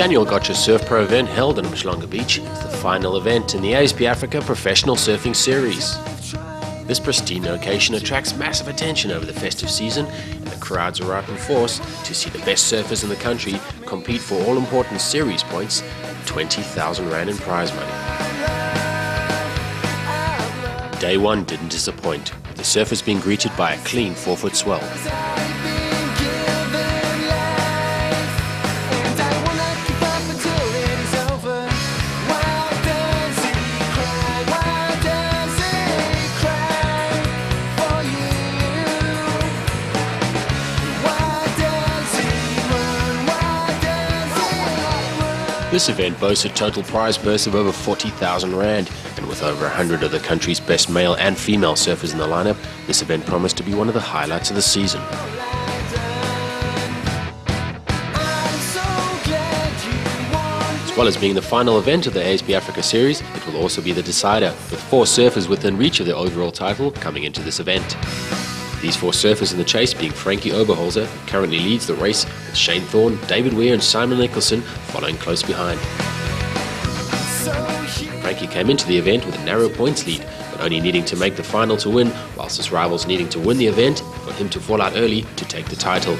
The annual Gotcha Surf Pro event held in Umhlanga Beach is the final event in the ASP Africa Professional Surfing Series. This pristine location attracts massive attention over the festive season, and the crowds are out in force to see the best surfers in the country compete for all-important series points and 20,000 Rand in prize money. Day one didn't disappoint, with the surfers being greeted by a clean 4-foot swell. This event boasts a total prize purse of over 40,000 Rand, and with over 100 of the country's best male and female surfers in the lineup, this event promised to be one of the highlights of the season. As well as being the final event of the ASP Africa Series, it will also be the decider, with 4 surfers within reach of the overall title coming into this event. These 4 surfers in the chase being Frankie Oberholzer, who currently leads the race, with Shane Thorne, David Weir and Simon Nicholson following close behind. Frankie came into the event with a narrow points lead, but only needing to make the final to win, whilst his rivals needing to win the event for him to fall out early to take the title.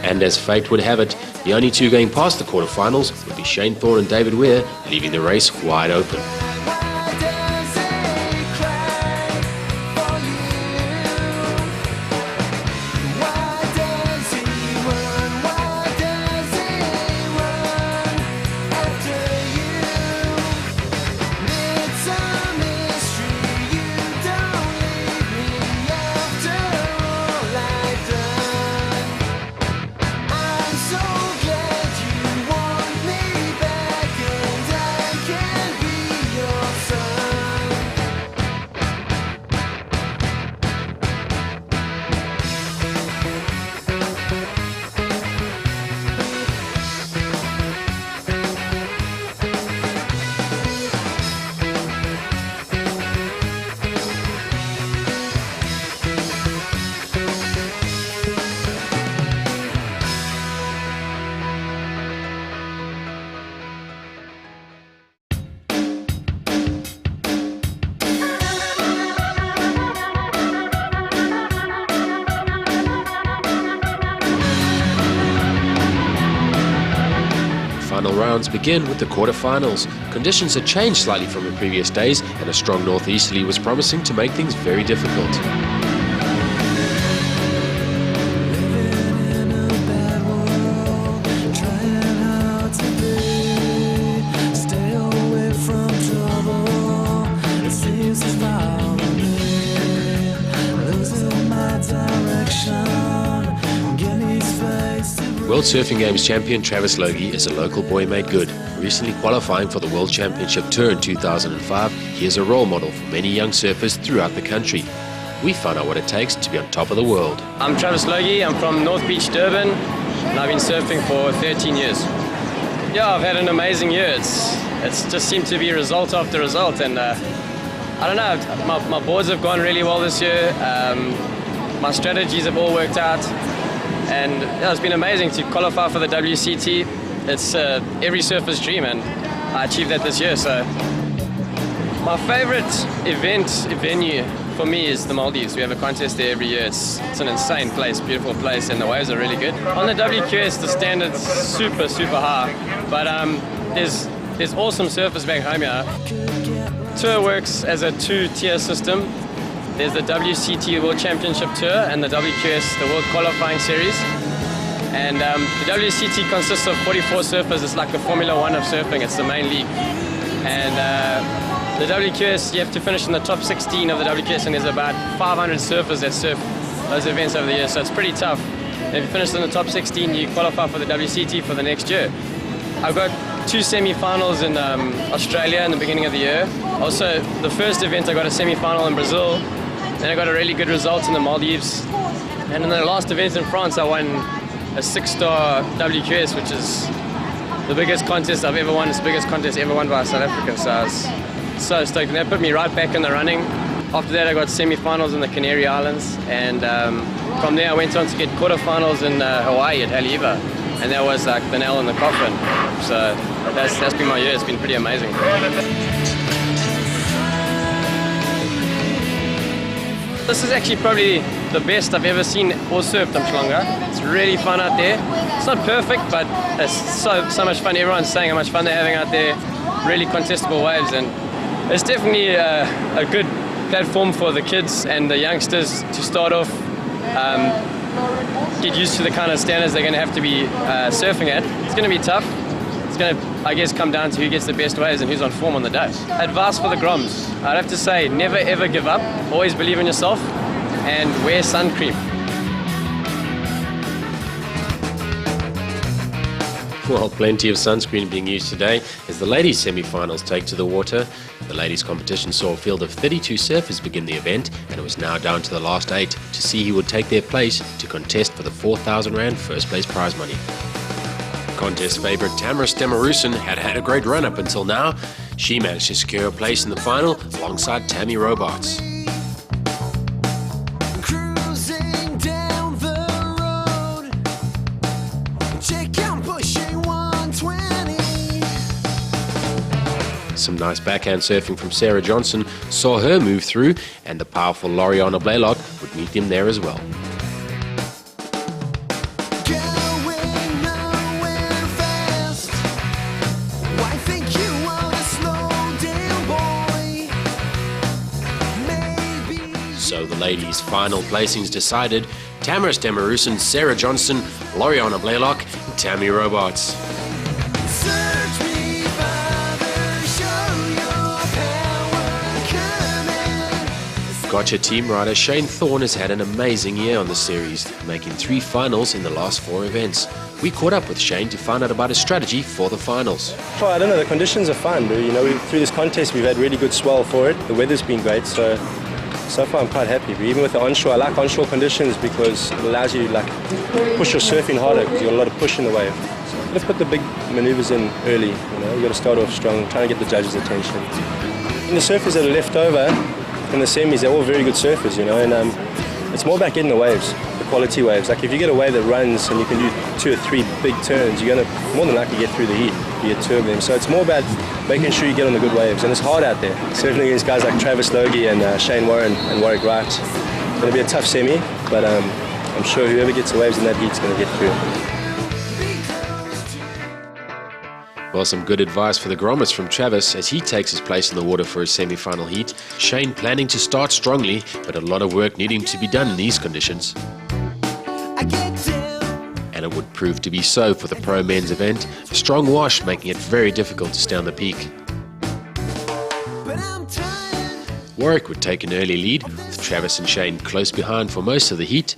And as fate would have it, the only 2 going past the quarterfinals would be Shane Thorne and David Weir, leaving the race wide open. Final rounds begin with the quarterfinals. Conditions had changed slightly from the previous days, and a strong northeasterly was promising to make things very difficult. World Surfing Games champion Travis Logie is a local boy made good. Recently qualifying for the World Championship Tour in 2005, he is a role model for many young surfers throughout the country. We found out what it takes to be on top of the world. I'm Travis Logie, I'm from North Beach, Durban, and I've been surfing for 13 years. Yeah, I've had an amazing year. It's just seemed to be result after result, and I don't know, my boards have gone really well this year. My strategies have all worked out. And yeah, it's been amazing to qualify for the WCT. It's every surfer's dream, and I achieved that this year. So my favorite venue for me is the Maldives. We have a contest there every year. It's an insane place, beautiful place, and the waves are really good. On the WQS, the standard's super high, but there's awesome surfers back home here. Tour works as a 2-tier system. There's the WCT World Championship Tour and the WQS, the World Qualifying Series. And the WCT consists of 44 surfers. It's like the Formula 1 of surfing. It's the main league. And the WQS, you have to finish in the top 16 of the WQS, and there's about 500 surfers that surf those events over the year. So it's pretty tough. And if you finish in the top 16, you qualify for the WCT for the next year. I've got 2 semi-finals in Australia in the beginning of the year. Also, the first event I got a semi-final in Brazil. Then I got a really good result in the Maldives. And in the last event in France, I won a 6-star WQS, which is the biggest contest I've ever won. It's the biggest contest ever won by South Africa. So I was so stoked. And that put me right back in the running. After that, I got semi-finals in the Canary Islands, and from there I went on to get quarterfinals in Hawaii at Haleiwa, and that was like the nail in the coffin. So that's been my year. It's been pretty amazing. This is actually probably the best I've ever seen or surfed Umhlanga. It's really fun out there. It's not perfect, but it's so much fun. Everyone's saying how much fun they're having out there. Really contestable waves, and it's definitely a good platform for the kids and the youngsters to start off, get used to the kind of standards they're going to have to be surfing at. It's going to be tough. It's going to, I guess, come down to who gets the best waves and who's on form on the day. Advice for the Groms: I'd have to say, never ever give up. Always believe in yourself and wear sun cream. Well, plenty of sunscreen being used today as the ladies' semi-finals take to the water. The ladies' competition saw a field of 32 surfers begin the event, and it was now down to the last 8 to see who would take their place to contest for the R4,000 first place prize money. Contest favourite Tamara Stemarusen had a great run up until now. She managed to secure a place in the final alongside Tammy Robarts. Some nice backhand surfing from Sarah Johnson saw her move through, and the powerful Loriana Blaylock would meet them there as well. So the ladies' final placings decided: Tamara Stemarusen, Sarah Johnson, Loriana Blaylock, and Tammy Robarts. Gotcha team rider Shane Thorne has had an amazing year on the series, making 3 finals in the last 4 events. We caught up with Shane to find out about his strategy for the finals. Well, I don't know, the conditions are fun. You know, through this contest we've had really good swell for it. The weather's been great, so far I'm quite happy. But even with the onshore, I like onshore conditions because it allows you to push your surfing harder because you've got a lot of push in the wave. So you've got to put the big maneuvers in early. You've got to start off strong, trying to get the judges' attention. And the surfers that are left over in the semis, they're all very good surfers, and it's more about getting the waves, the quality waves. Like if you get a wave that runs and you can do 2 or 3 big turns, you're going to more than likely get through the heat. You get 2 of them. So it's more about making sure you get on the good waves, and it's hard out there. Surfing against guys like Travis Logie and Shane Warren and Warwick Wright. It's going to be a tough semi, but I'm sure whoever gets the waves in that heat is going to get through. Well, some good advice for the Grommers from Travis as he takes his place in the water for his semi-final heat. Shane planning to start strongly, but a lot of work needing to be done in these conditions. And it would prove to be so for the pro men's event. A strong wash making it very difficult to stay on the peak. Warwick would take an early lead, with Travis and Shane close behind for most of the heat.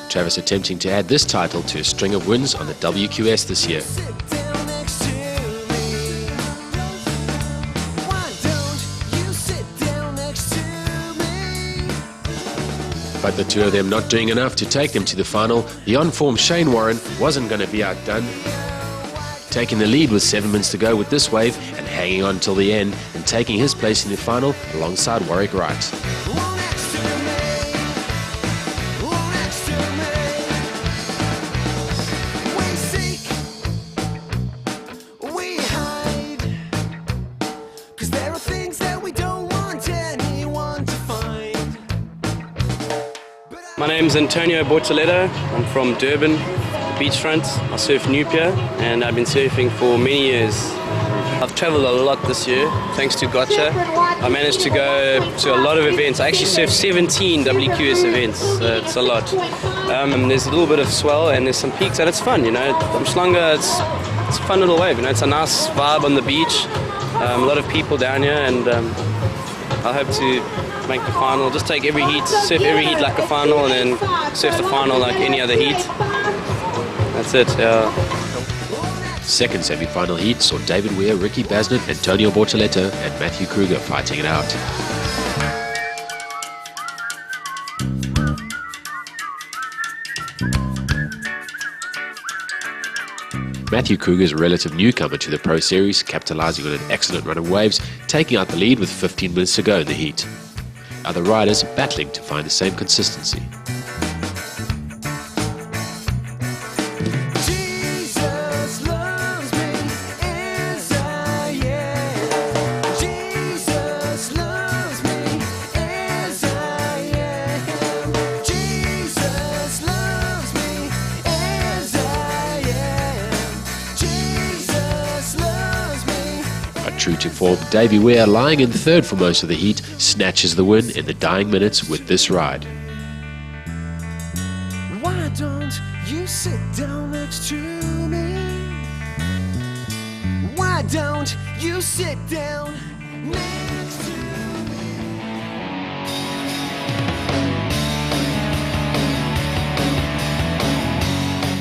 Travis attempting to add this title to a string of wins on the WQS this year. But the 2 of them not doing enough to take them to the final. The on-form Shane Warren wasn't going to be outdone, taking the lead with 7 minutes to go with this wave and hanging on till the end and taking his place in the final alongside Warwick Wright. My name's Antonio Bortoletto. I'm from Durban, beachfront. I surf Nupia and I've been surfing for many years. I've traveled a lot this year thanks to Gotcha. I managed to go to a lot of events. I actually surfed 17 WQS events. It's a lot. There's a little bit of swell and there's some peaks and it's fun, Umhlanga, it's a fun little wave, It's a nice vibe on the beach. A lot of people down here, and I hope to make the final. Just take every heat, surf every heat like a final, and then surf the final like any other heat. That's it. Second semi-final heat saw David Weir, Ricky Basnett, Antonio Bortoletto and Matthew Kruger fighting it out. Matthew Kruger's a relative newcomer to the Pro Series, capitalising on an excellent run of waves, taking out the lead with 15 minutes to go in the heat. Other riders battling to find the same consistency. True to form, Davey Ware, lying in third for most of the heat, snatches the win in the dying minutes with this ride. Why don't you sit down next to me? Why don't you sit down next to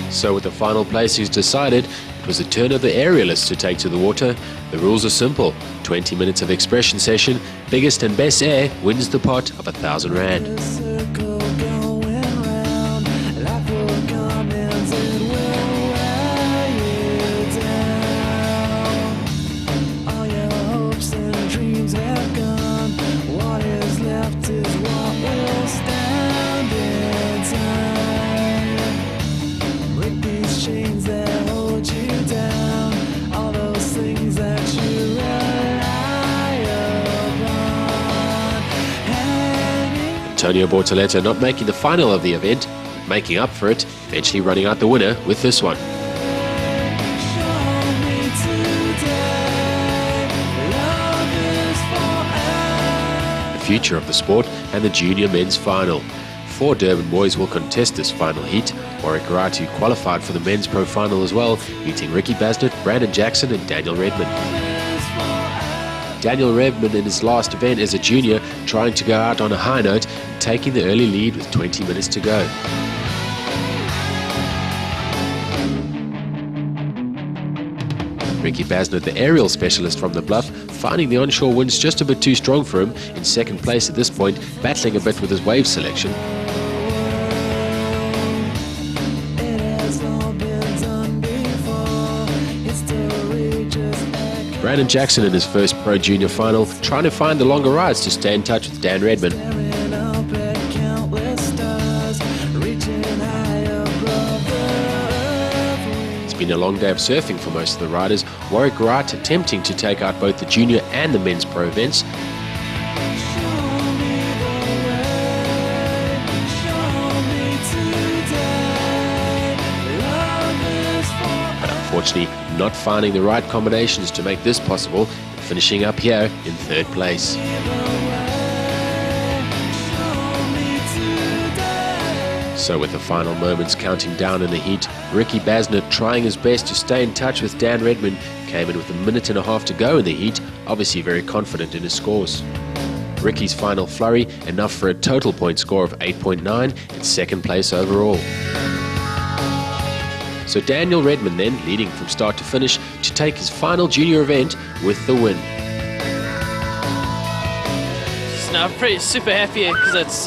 me? So with the final placings decided, it was the turn of the aerialists to take to the water. The rules are simple: 20 minutes of expression session, biggest and best air wins the pot of 1,000 rand. Antonio Bortoletta not making the final of the event, but making up for it, eventually running out the winner with this one. The future of the sport and the junior men's final. 4 Durban boys will contest this final heat. Warwick Karatu qualified for the men's pro final as well, beating Ricky Basnett, Brandon Jackson and Daniel Redmond. Daniel Redmond in his last event as a junior, trying to go out on a high note, taking the early lead with 20 minutes to go. Ricky Basnett, the aerial specialist from the Bluff, finding the onshore winds just a bit too strong for him, in second place at this point, battling a bit with his wave selection. Brandon Jackson in his first Pro Junior final, trying to find the longer rides to stay in touch with Dan Redmond. It's been a long day of surfing for most of the riders. Warwick Karatu attempting to take out both the junior and the men's pro events. Unfortunately, not finding the right combinations to make this possible, and finishing up here in third place. So with the final moments counting down in the heat, Ricky Basnett, trying his best to stay in touch with Dan Redmond, came in with 1.5 minutes to go in the heat, obviously very confident in his scores. Ricky's final flurry, enough for a total point score of 8.9 and second place overall. So Daniel Redmond then leading from start to finish to take his final junior event with the win. No, I'm pretty super happy because it's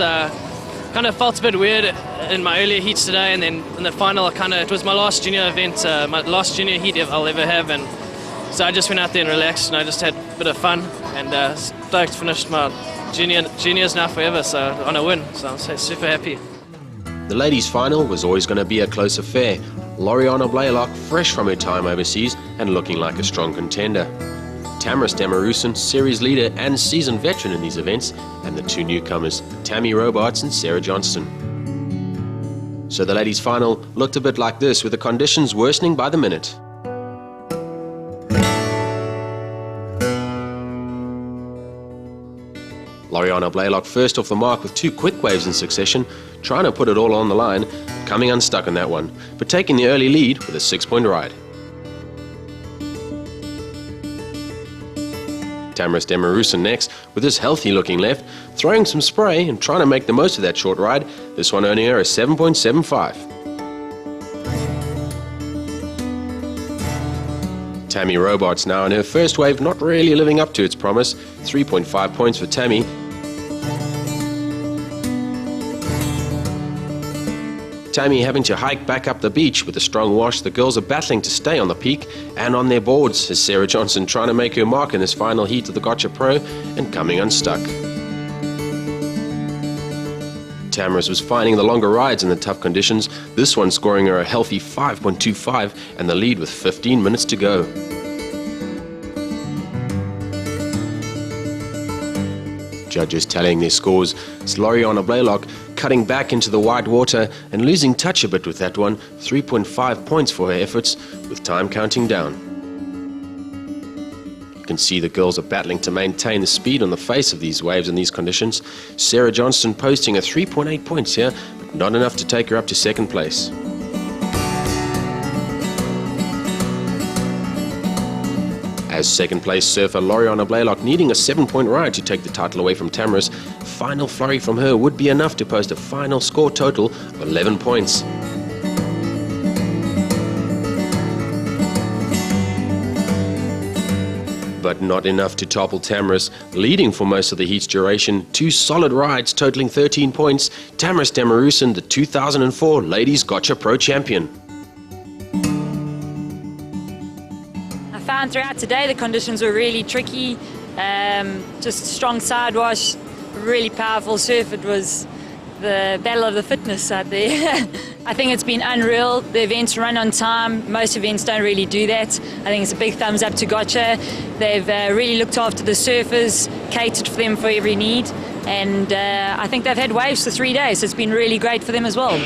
kind of felt a bit weird in my earlier heats today, and then in the final it was my last junior event, my last junior heat I'll ever have, and so I just went out there and relaxed, and I just had a bit of fun, and stoked finished my juniors now forever, so on a win, so I'm super happy. The ladies' final was always going to be a close affair. Loriana Blaylock, fresh from her time overseas and looking like a strong contender. Tamaris Demarusin, series leader and seasoned veteran in these events, and the 2 newcomers, Tammy Robarts and Sarah Johnston. So the ladies' final looked a bit like this, with the conditions worsening by the minute. Loriana Blaylock first off the mark with 2 quick waves in succession, trying to put it all on the line, coming unstuck on that one, but taking the early lead with a 6-point ride. Tamaris Demarusin next, with his healthy looking left, throwing some spray and trying to make the most of that short ride, this one earning her a 7.75. Tammy Robarts now in her first wave, not really living up to its promise, 3.5 points for Tammy. Tammy having to hike back up the beach with a strong wash. The girls are battling to stay on the peak and on their boards as Sarah Johnson trying to make her mark in this final heat of the Gotcha Pro and coming unstuck. Tamaris was finding the longer rides in the tough conditions, this one scoring her a healthy 5.25 and the lead with 15 minutes to go. Judges tallying their scores. It's Loriana Blaylock cutting back into the white water and losing touch a bit with that one. 3.5 points for her efforts with time counting down. You can see the girls are battling to maintain the speed on the face of these waves in these conditions. Sarah Johnston posting a 3.8 points here, but not enough to take her up to second place. As second place surfer Loriana Blaylock needing a 7-point ride to take the title away from Tamaris, final flurry from her would be enough to post a final score total of 11 points. But not enough to topple Tamaris, leading for most of the heat's duration. 2 solid rides totaling 13 points. Tamaris Demarusin, the 2004 Ladies Gotcha Pro Champion. I found throughout today the conditions were really tricky, just strong side wash, really powerful surf. It was the battle of the fitness out there. I think it's been unreal. The events run on time. Most events don't really do that. I think it's a big thumbs up to Gotcha. They've really looked after the surfers, catered for them for every need, and I think they've had waves for 3 days. So it's been really great for them as well.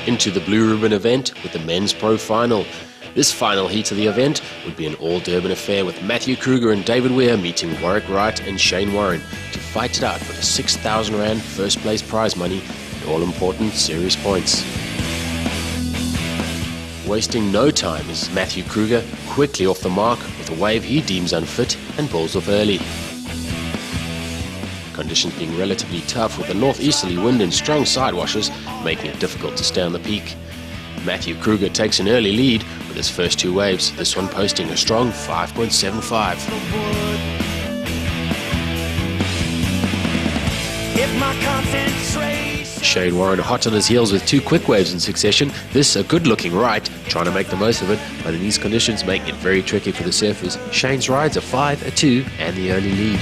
Into the Blue Ribbon event with the men's pro final. This final heat of the event would be an all-Durban affair with Matthew Kruger and David Weir meeting Warwick Wright and Shane Warren to fight it out for the 6,000 Rand first place prize money and all-important series points. Wasting no time is Matthew Kruger quickly off the mark with a wave he deems unfit and pulls off early. Conditions being relatively tough with a northeasterly wind and strong side washes making it difficult to stay on the peak. Matthew Kruger takes an early lead with his first 2 waves, this one posting a strong 5.75. Shane Warren hot on his heels with 2 quick waves in succession. This a good looking right, trying to make the most of it, but in these conditions making it very tricky for the surfers. Shane's rides a 5, a 2 and the early lead.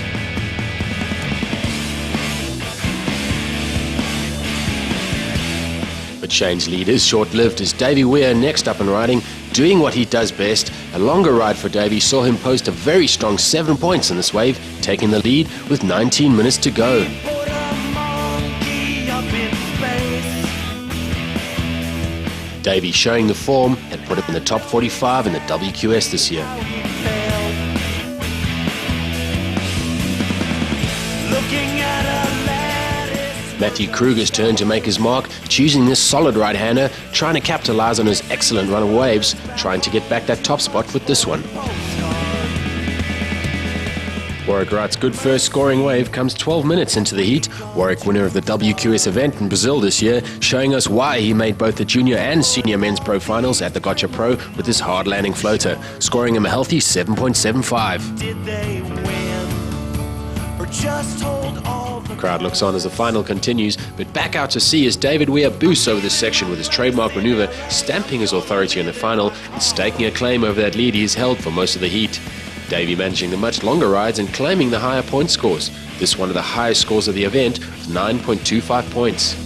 But Shane's lead is short-lived as Davey Weir next up and riding, doing what he does best. A longer ride for Davey saw him post a very strong 7 points in this wave, taking the lead with 19 minutes to go. Davey showing the form and put him in the top 45 in the WQS this year. Matthew Kruger's turn to make his mark, choosing this solid right-hander, trying to capitalize on his excellent run of waves, trying to get back that top spot with this one. Warwick Wright's good first scoring wave comes 12 minutes into the heat. Warwick, winner of the WQS event in Brazil this year, showing us why he made both the junior and senior men's pro finals at the Gotcha Pro with his hard landing floater, scoring him a healthy 7.75. Did they win or just hold all? The crowd looks on as the final continues, but back out to sea as David Weir boosts over this section with his trademark maneuver, stamping his authority in the final and staking a claim over that lead he has held for most of the heat. Davey managing the much longer rides and claiming the higher point scores. This one of the highest scores of the event with 9.25 points.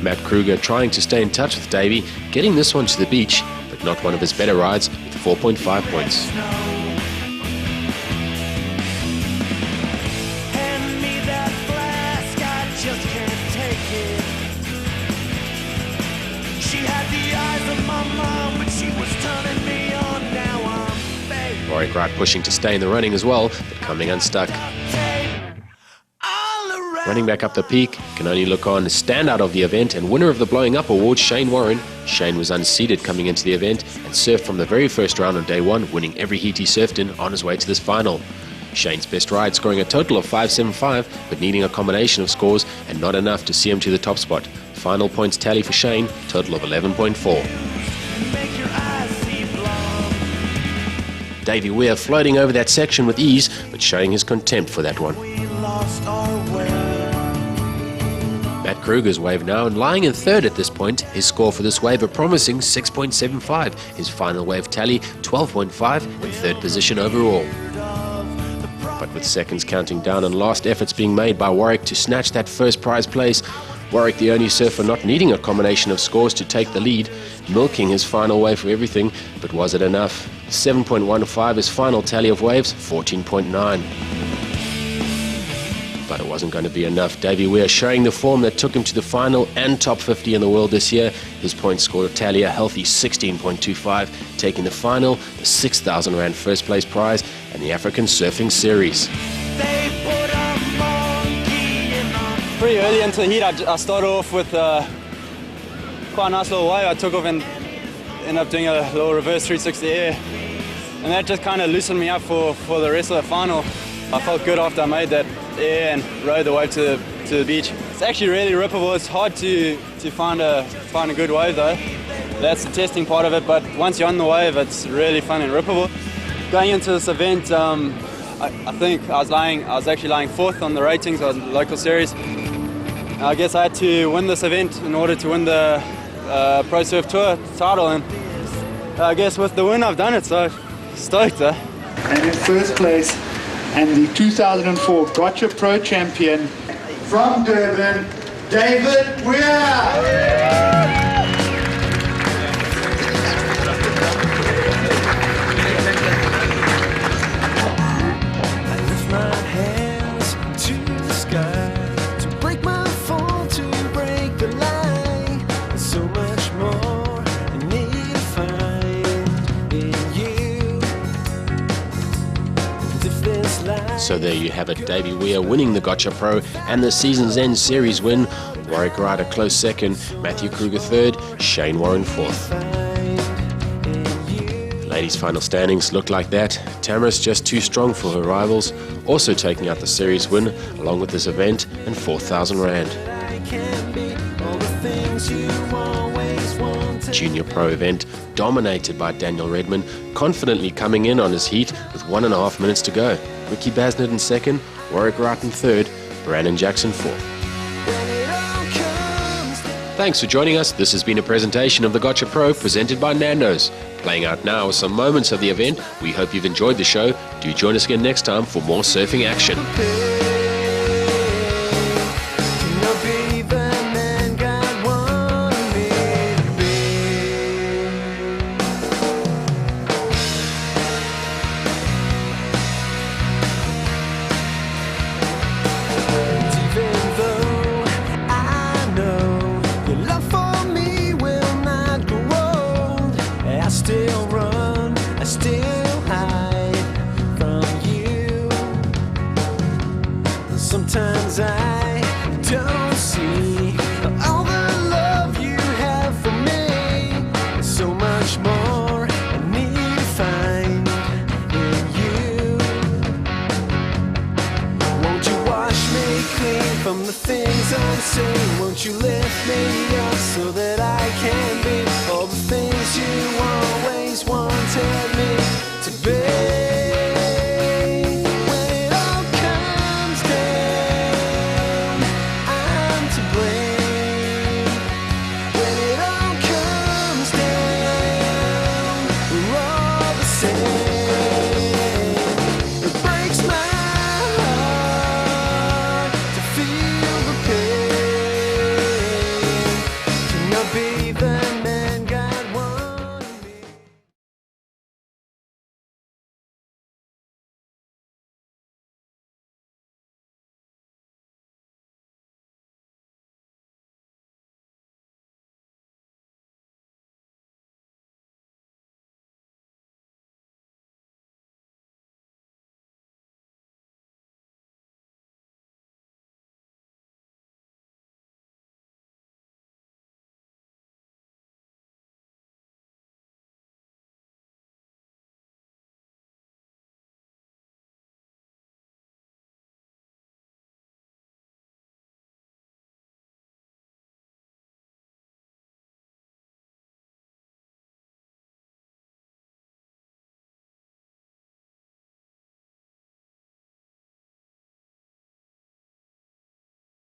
Matt Kruger trying to stay in touch with Davey, getting this one to the beach, but not one of his better rides with 4.5 points. Hand me that flask, I just can't take it. She had the eyes of my mom, but she was turning me on. Now I'm fake. Warwick Wright pushing to stay in the running as well, but coming unstuck. Running back up the peak, can only look on as standout of the event and winner of the Blowing Up Award, Shane Warren. Shane was unseeded coming into the event and surfed from the very first round on day 1, winning every heat he surfed in on his way to this final. Shane's best ride scoring a total of 5.75, but needing a combination of scores and not enough to see him to the top spot. final points tally for Shane, total of 11.4. Make your eyes see blonde. Davy Weir floating over that section with ease, but showing his contempt for that one. We lost our way. Matt Kruger's wave now, and lying in third at this point. His score for this wave a promising 6.75. His final wave tally 12.5 and third position overall. But with seconds counting down and last efforts being made by Warwick to snatch that first prize place, Warwick, the only surfer not needing a combination of scores to take the lead, milking his final wave for everything, but was it enough? 7.15 his final tally of waves, 14.9. But it wasn't going to be enough. Davy Weir showing the form that took him to the final and top 50 in the world this year. His point score tally a healthy 16.25, taking the final, the 6,000 Rand first place prize, and the African Surfing Series. They put a monkey in the Pretty early into the heat, I started off with quite a nice little wave. I took off and ended up doing a little reverse 360 air. And that just kind of loosened me up for the rest of the final. I felt good after I made that air and rode the wave to the beach. It's actually really rippable. It's hard to find a good wave though. That's the testing part of it, but once you're on the wave, it's really fun and rippable. Going into this event, I think I was actually lying fourth on the ratings on the local series. I guess I had to win this event in order to win the Pro Surf Tour title, and I guess with the win I've done it, so stoked. And in first place, and the 2004 Gotcha Pro champion from Durban, David Weir. So there you have it, Davy Weir winning the Gotcha Pro and the season's end series win. Warwick Wright a close second, Matthew Kruger third, Shane Warren fourth. Ladies' final standings look like that. Tamara's just too strong for her rivals, also taking out the series win along with this event and 4,000 Rand. Junior Pro event dominated by Daniel Redmond, confidently coming in on his heat with 1.5 minutes to go. Ricky Basnett in second, Warwick Wright in third, Brandon Jackson fourth. Thanks for joining us. This has been a presentation of the Gotcha Pro presented by Nandos. Playing out now are some moments of the event. We hope you've enjoyed the show. Do join us again next time for more surfing action. Sometimes I don't see all the love you have for me. There's so much more I need to find in you. Won't you wash me clean from the things I'm saying? Won't you lift me